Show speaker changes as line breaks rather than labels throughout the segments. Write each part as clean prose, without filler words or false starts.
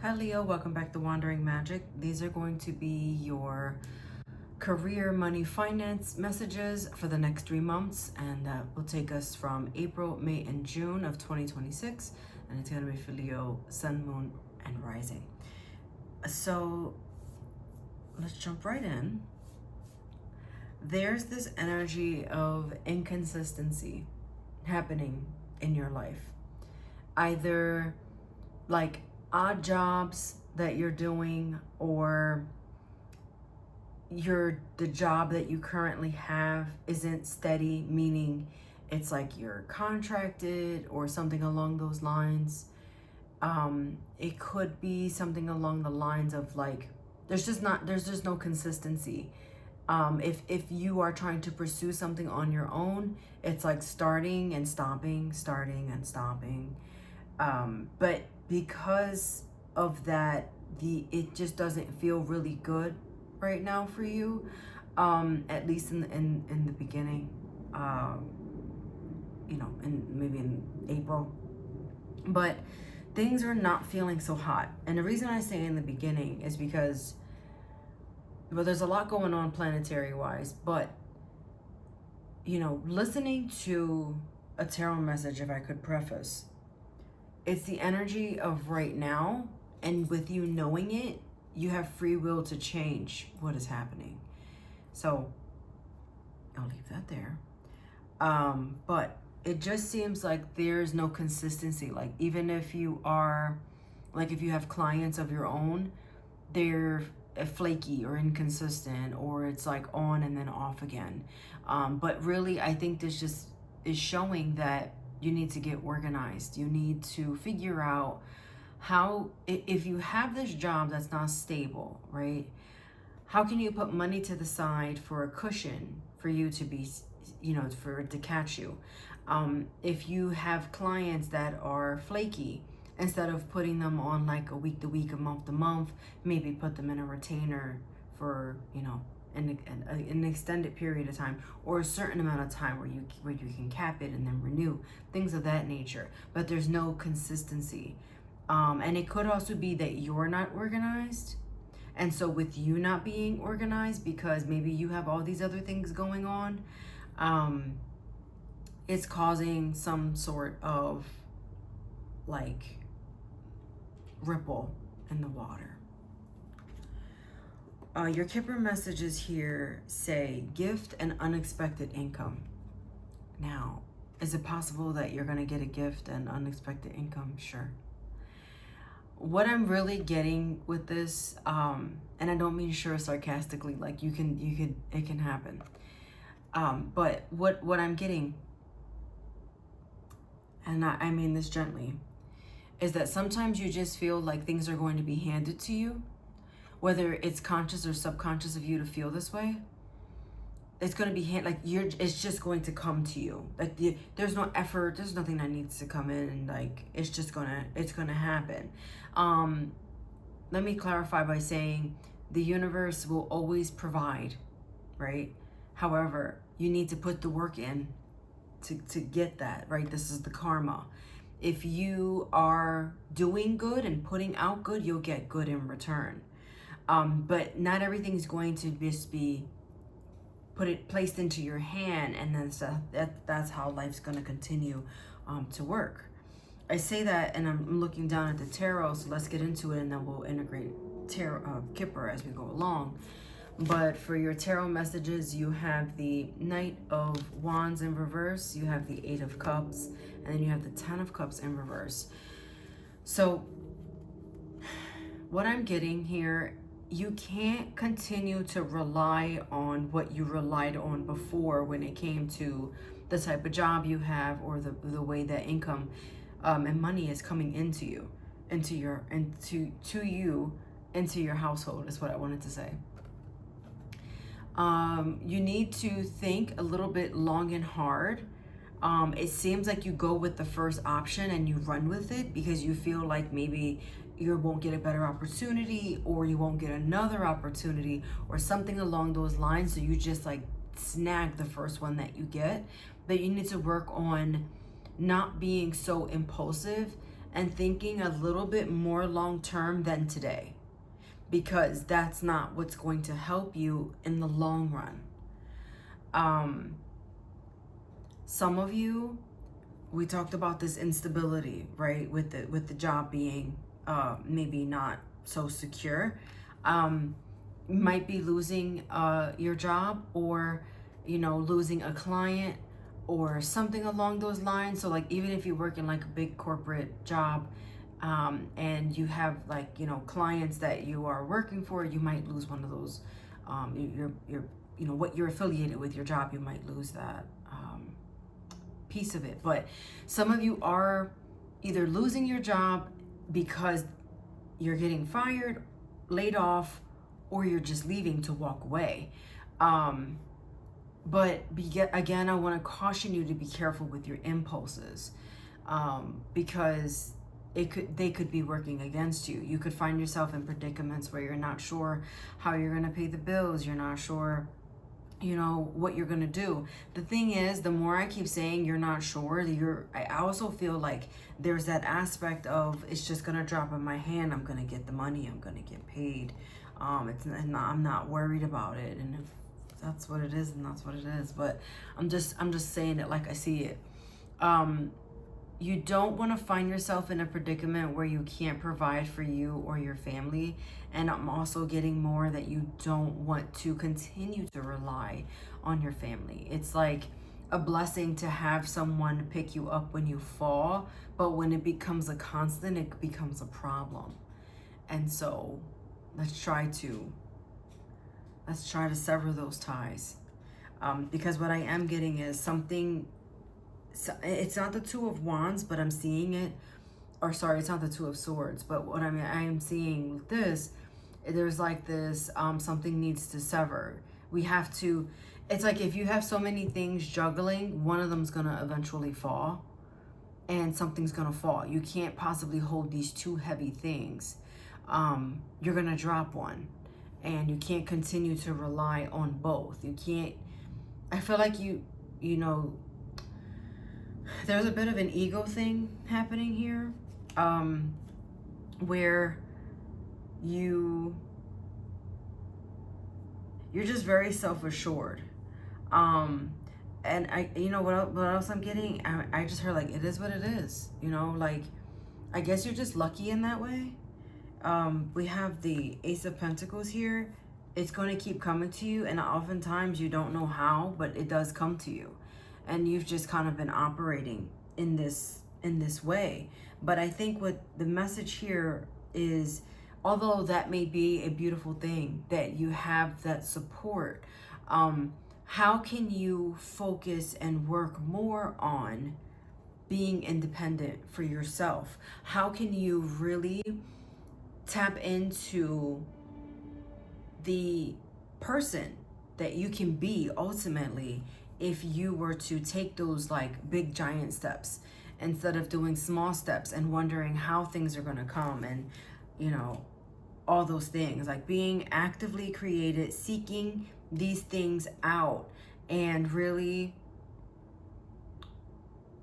Hi Leo, welcome back to Wandering Magic. These are going to be your career, money, finance messages for the next 3 months, and that will take us from April, May, and June of 2026. And it's going to be for Leo, Sun, Moon, and Rising. So let's jump right in. There's this energy of inconsistency happening in your life. Either like odd jobs that you're doing, or the job that you currently have isn't steady, meaning it's like you're contracted or something along those lines. It could be something along the lines of like there's just no consistency. If you are trying to pursue something on your own, it's like starting and stopping, starting and stopping. But because of that, it just doesn't feel really good right now for you, at least in the beginning, and maybe in April. But things are not feeling so hot. And the reason I say in the beginning is because, well, there's a lot going on planetary wise, but listening to a tarot message, if I could preface, it's the energy of right now, and with you knowing it, you have free will to change what is happening. So I'll leave that there. But it just seems like there's no consistency. Like even if you are, like if you have clients of your own, they're flaky or inconsistent, or it's like on and then off again. But really, I think this just is showing that you need to get organized. You need to figure out how, if you have this job that's not stable, right? How can you put money to the side for a cushion for you to be, for it to catch you? If you have clients that are flaky, instead of putting them on like a week to week, a month to month, maybe put them in a retainer for, an extended period of time, or a certain amount of time where you can cap it and then renew, things of that nature. But there's no consistency. And it could also be that you're not organized. And so with you not being organized, because maybe you have all these other things going on, it's causing some sort of like ripple in the water. Your Kipper messages here say gift and unexpected income. Now, is it possible that you're going to get a gift and unexpected income? Sure. What I'm really getting with this, and I don't mean sure sarcastically, like it can happen. But what I'm getting, and I mean this gently, is that sometimes you just feel like things are going to be handed to you, whether it's conscious or subconscious of you to feel this way. It's going to be it's just going to come to you. Like there's no effort, there's nothing that needs to come in, and like it's going to happen. Let me clarify by saying the universe will always provide, right? However, you need to put the work in to get that, right? This is the karma. If you are doing good and putting out good, you'll get good in return. But not everything is going to just be placed into your hand, and then that's how life's going to continue to work. I say that, and I'm looking down at the tarot, so let's get into it, and then we'll integrate tarot Kipper as we go along. But for your tarot messages, you have the Knight of Wands in reverse, you have the Eight of Cups, and then you have the Ten of Cups in reverse. So what I'm getting here, you can't continue to rely on what you relied on before when it came to the type of job you have, or the way that income and money is coming into you, into your household, is what I wanted to say. You need to think a little bit long and hard. It seems like you go with the first option and you run with it because you feel like maybe you won't get a better opportunity, or you won't get another opportunity, or something along those lines. So you just like snag the first one that you get. But you need to work on not being so impulsive and thinking a little bit more long term than today, because that's not what's going to help you in the long run. Some of you, we talked about this instability, right? With the job being maybe not so secure. Might be losing your job, or losing a client or something along those lines. So like, even if you work in like a big corporate job, and you have like clients that you are working for, you might lose one of those. What you're affiliated with, your job, you might lose that piece of it. But some of you are either losing your job because you're getting fired, laid off, or you're just leaving to walk away. But again, I want to caution you to be careful with your impulses, because they could be working against you. You could find yourself in predicaments where you're not sure how you're going to pay the bills. You're not sure what you're gonna do. The thing is, the more I keep saying you're not sure, I also feel like there's that aspect of, it's just gonna drop in my hand, I'm gonna get the money, I'm gonna get paid. I'm not worried about it, and if that's what it is, and that's what it is. But I'm just saying it like I see it. You don't want to find yourself in a predicament where you can't provide for you or your family. And I'm also getting more that you don't want to continue to rely on your family. It's like a blessing to have someone pick you up when you fall, but when it becomes a constant, it becomes a problem. And so let's try to sever those ties. Because what I am getting is something. So it's not the Two of Wands, but I'm seeing it, or sorry, it's not the Two of Swords, but what I am seeing with this, there's like this, something needs to sever. We have to, it's like if you have so many things juggling, one of them's gonna eventually fall, and something's gonna fall. You can't possibly hold these two heavy things. You're gonna drop one, and you can't continue to rely on both. You can't, I feel like there's a bit of an ego thing happening here, where you're just very self-assured. And what else I'm getting? I just heard like, it is what it is. Like, I guess you're just lucky in that way. We have the Ace of Pentacles here. It's going to keep coming to you, and oftentimes you don't know how, but it does come to you. And you've just kind of been operating in this way. But I think what the message here is, although that may be a beautiful thing that you have that support, how can you focus and work more on being independent for yourself? How can you really tap into the person that you can be ultimately, if you were to take those like big giant steps instead of doing small steps and wondering how things are going to come, and all those things, like being actively created, seeking these things out, and really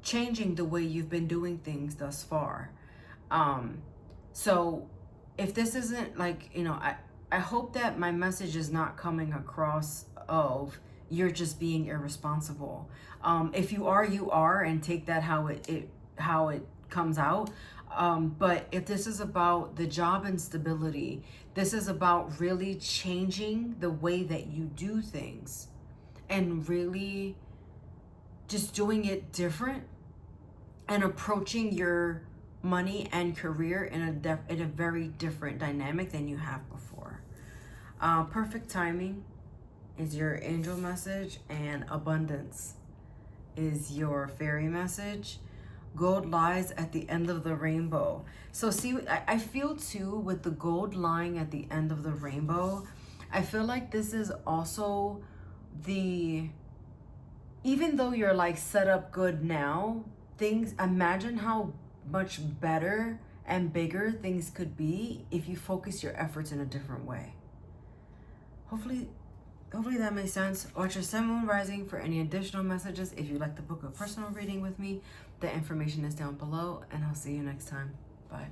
changing the way you've been doing things thus far. So if this isn't like, I hope that my message is not coming across of you're just being irresponsible. If you are, you are, and take that how it comes out. But if this is about the job instability, this is about really changing the way that you do things, and really just doing it different, and approaching your money and career in a very different dynamic than you have before. Perfect timing is your angel message, and abundance is your fairy message. Gold lies at the end of the rainbow. So see, I feel too, with the gold lying at the end of the rainbow, I feel like this is also even though you're like set up good now, imagine how much better and bigger things could be if you focus your efforts in a different way. Hopefully hopefully that makes sense. Watch your sun, moon, rising for any additional messages. If you'd like to book a personal reading with me, the information is down below, and I'll see you next time. Bye.